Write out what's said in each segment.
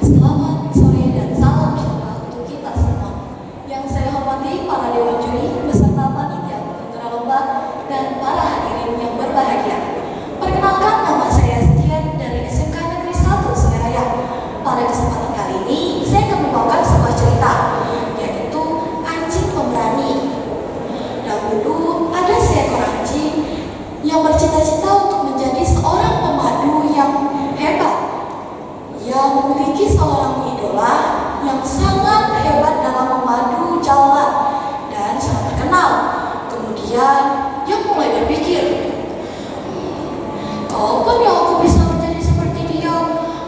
Selamat sore dan salam sejahtera untuk kita semua. Yang saya hormati para dewan juri beserta panitia penyelenggara lomba dan para hadirin yang berbahagia. Perkenalkan, nama saya Setian dari SMK Negeri 1 Singaraya. Pada kesempatan kali ini, saya akan membawakan sebuah cerita, yaitu anjing pemberani. Dahulu ada seekor anjing yang bercita-cita untuk menjadi seorang pemandu yang hebat. Ia memiliki seorang idola yang sangat hebat dalam memandu jalan dan sangat terkenal. Kemudian ia mulai berpikir, kapan ya aku bisa menjadi seperti dia?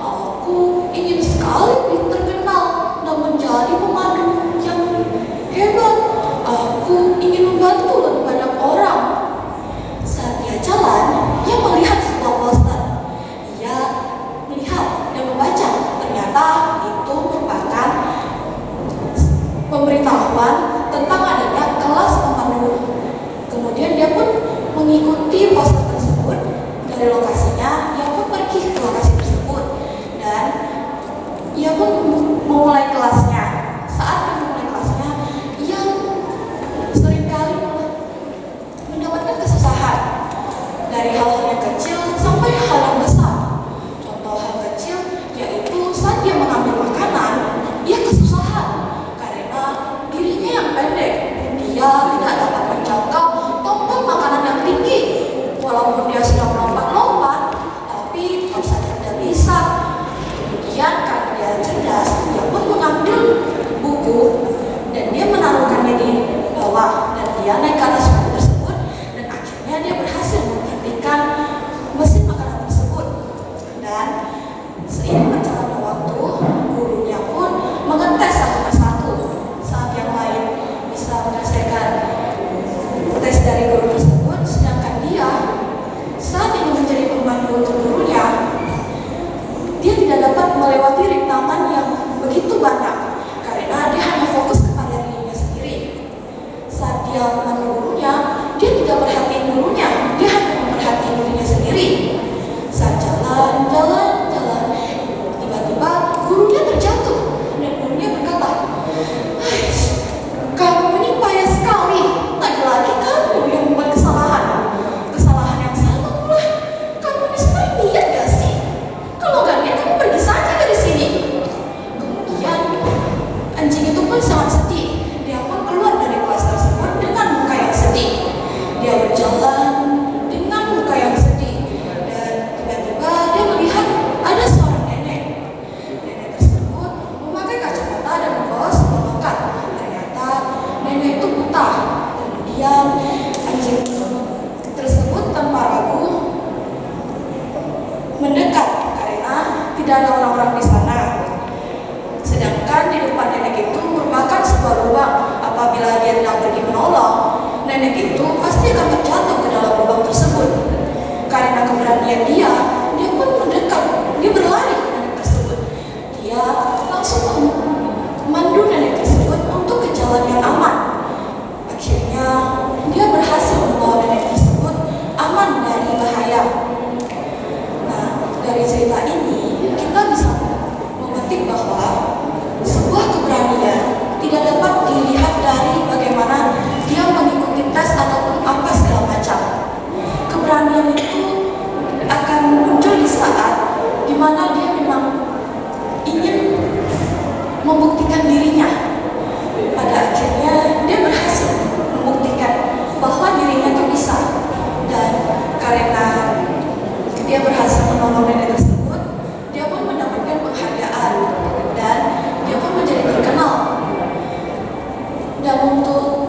Aku ingin sekali terkenal dan menjadi pemandu yang hebat. Aku ingin membantu lebih banyak orang. Saat dia jalan, ia melihat sebuah poster. Ia melihat dan membaca, ternyata itu merupakan pemberitahuan tentang adanya kelas pemandu. Kemudian dia pun mengikuti poster tersebut. Dari lokasinya, ia pun pergi ke lokasi tersebut dan ia pun memulai kelasnya. Saat dia memulai kelasnya, ia seringkali mendapatkan kesusahan dari hal-hal yang kecil sampai hal yang besar. Contoh hal kecil yaitu saat dia mengambil makanan, ia kesusahan karena dirinya yang pendek. Dia tidak dapat menjangkau tombol makanan yang tinggi. Walaupun dia sudah melompat-lompat, tapi tetap saja tidak bisa. Kemudian karena dia cerdas, dia pun mengambil buku dan dia menaruhkannya di bawah dan dia naik ke atas buku tersebut dan akhirnya dia berhasil menghentikan mesin makanan tersebut. Dan seiring berjalannya waktu, gurunya pun mengetes satu persatu. Saat yang lain bisa menyelesaikan tes dari guru tersebut, sedangkan dia saat ingin menjadi pemandu untuk gurunya, dia tidak dapat melewati rintangan yang begitu banyak karena dia hanya fokus kepada dirinya sendiri. Saat dia memandu gurunya, dia tidak perhatiin gurunya, dia hanya memperhatikan dirinya sendiri. Saat jalan, tiba-tiba gurunya terjatuh dan gurunya berkata, kamu ini payah sekali, lagi-lagi kamu yang membuat kesalahan yang sama pula. Kamu ini sebenarnya niat gak sih? Kalau gak niat, kamu pergi saja dari sini. Kemudian anjing itu pun sangat sedih. Dia pun keluar dari kelas tersebut dengan muka yang sedih. Dia berjalan dengan muka yang sedih dan tiba-tiba dia melihat ada seorang nenek. Nenek tersebut memakai kacamata dan membawa sebuah tongkat. Ternyata nenek itu buta. Kemudian anjing tersebut tanpa ragu mendekat karena tidak ada orang-orang di sana. Sedangkan di depan nenek itu merupakan sebuah lubang. Apabila dia tidak pergi menolong, nenek itu pasti akan terjatuh ke dalam lubang tersebut. Karena keberanian dia pun mendekat, dia berlari ke nenek tersebut. Dia langsung memandu nenek tersebut untuk ke jalan yang aman. Akhirnya dia berhasil membawa nenek tersebut aman dari bahaya. Nah, dari cerita ini kita bisa memetik bahwa sebuah keberanian tidak dapat dilihat dari bagaimana dia mengikuti tes ataupun apa segala macam. Keberanian itu akan muncul di saat dimana dia memang ingin membuktikan dirinya. Pada akhirnya dia berhasil membuktikan bahwa dirinya itu bisa. Dan karena dia berhasil menolong nenek tersebut, dia pun mendapatkan penghargaan dan dia pun menjadi terkenal. Dan untuk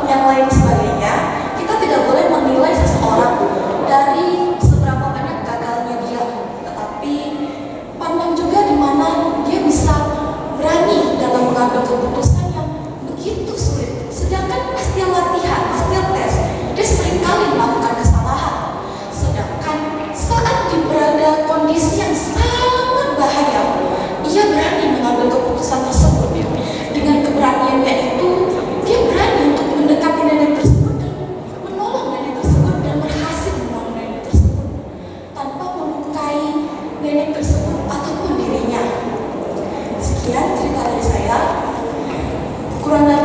yang lain sebagainya, kita tidak boleh menilai seseorang dari seberapa banyak gagalnya dia, tetapi pandang juga di mana dia bisa berani dalam mengambil keputusan yang begitu sulit. Sedangkan pas dia latihan, pas dia tes, dia seringkali melakukan kesalahan. Sedangkan saat dia berada kondisi yang sangat bahaya, ia berani mengambil keputusan tersebut. Dengan keberaniannya itu, dia berani untuk mendekati nenek tersebut dan menolong nenek tersebut dan berhasil menolong nenek tersebut tanpa melukai nenek tersebut ataupun dirinya. Sekian cerita dari saya. Kurang lebih